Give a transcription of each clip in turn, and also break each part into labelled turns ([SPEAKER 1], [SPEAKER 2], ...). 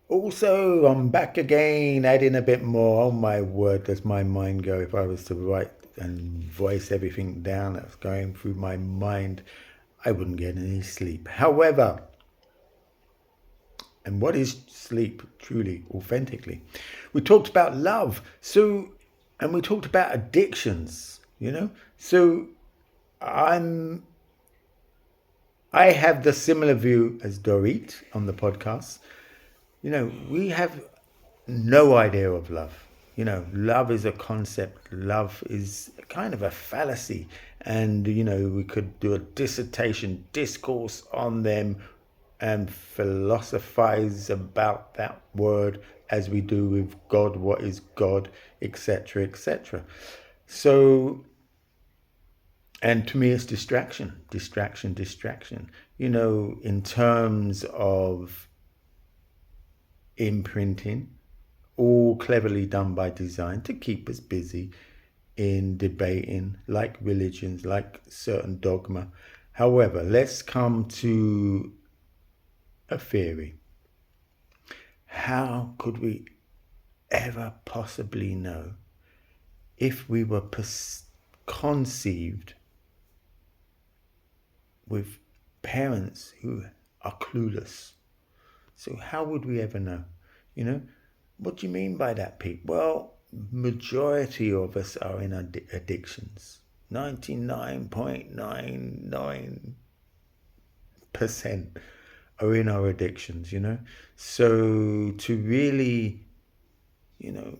[SPEAKER 1] Also, I'm back again, adding a bit more. Oh my word, does my mind go? If I was to write and voice everything down that's going through my mind, I wouldn't get any sleep. However, and what is sleep truly, authentically? We talked about love. So, and we talked about addictions, you know? So I'm I have the similar view as Dorit on the podcast. We have no idea of love. Love is a concept. Love is kind of a fallacy. And, we could do a dissertation, discourse on them and philosophize about that word as we do with God, what is God, etc., etc. So, and to me, it's distraction, distraction, distraction. In terms of imprinting, all cleverly done by design to keep us busy in debating, like religions, like certain dogma. However, let's come to a theory. How could we ever possibly know if we were conceived with parents who are clueless? So how would we ever know? You know, what do you mean by that, Pete? Well, majority of us are in addictions. 99.99% are in our addictions. So to really, you know,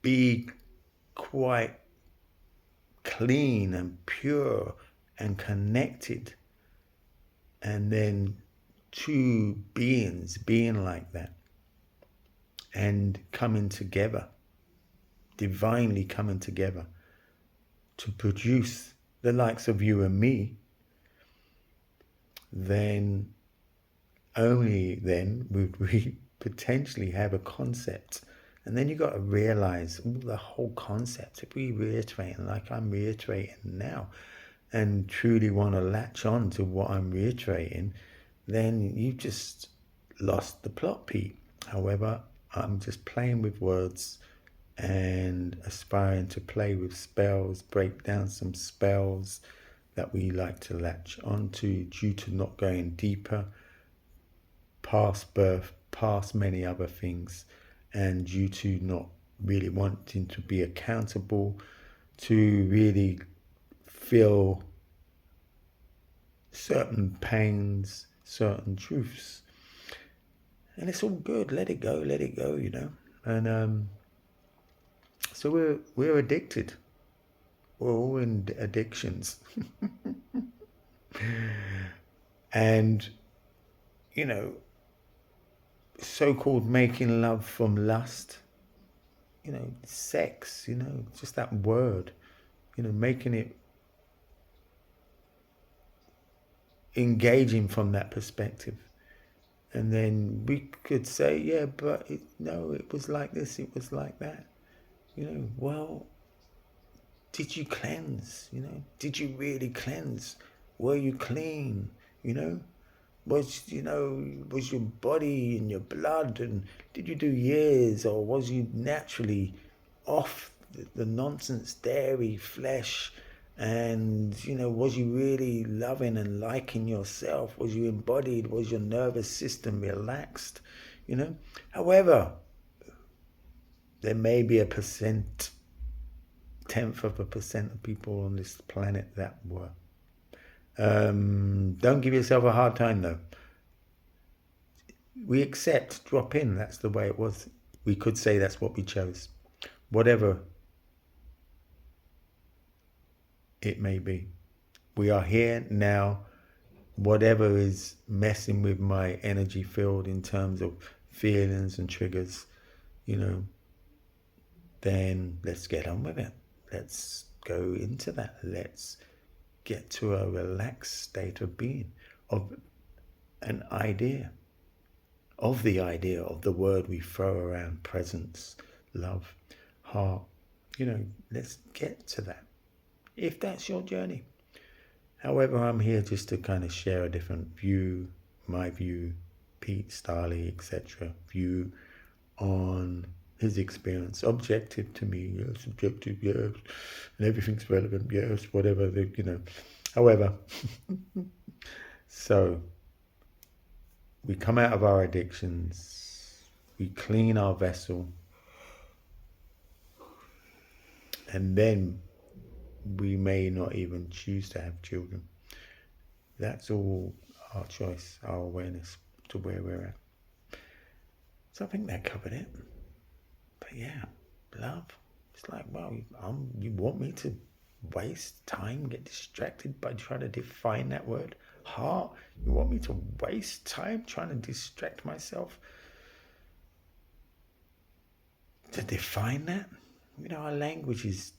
[SPEAKER 1] be quite clean and pure and connected, and then two beings being like that and coming together, divinely coming together to produce the likes of you and me, then only then would we potentially have a concept. And then you got to realize the whole concept. If we reiterate, like I'm reiterating now, and truly want to latch on to what I'm reiterating, then you've just lost the plot, Pete. However, I'm just playing with words and aspiring to play with spells, break down some spells that we like to latch onto due to not going deeper past birth, past many other things, and due to not really wanting to be accountable, to really feel certain pains, certain truths. And it's all good. Let it go. And so we're addicted. We're all in addictions. And, you know, so-called making love from lust, sex, just that word, making it engaging from that perspective. And then we could say, yeah, but no, it was like this, it was like that. Well, did you cleanse? Did you really cleanse? Were you clean? Was your body and your blood, and did you do years, or was you naturally off the nonsense, dairy, flesh? And was you really loving and liking yourself? Was you embodied? Was your nervous system relaxed? However, there may be a tenth of a percent of people on this planet that were. Don't give yourself a hard time though. We accept, drop in, that's the way it was. We could say that's what we chose. Whatever it may be. We are here now. Whatever is messing with my energy field in terms of feelings and triggers, then let's get on with it. Let's go into that. Let's get to a relaxed state of being, of an idea, of the idea of the word we throw around, presence, love, heart. Let's get to that, if that's your journey. However, I'm here just to kind of share a different view, my view, Pete Starley, etc. view on his experience. Objective to me, yes. Subjective, yes. And everything's relevant, yes. Whatever, However, so we come out of our addictions, we clean our vessel, and then we may not even choose to have children. That's all our choice, our awareness to where we're at. So I think that covered it. But yeah, love. It's like, well, you want me to waste time, get distracted by trying to define that word? Heart? You want me to waste time trying to distract myself to define that? Our language is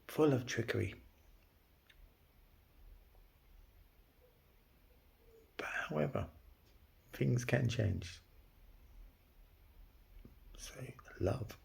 [SPEAKER 1] full of trickery. But however, things can change. So, love.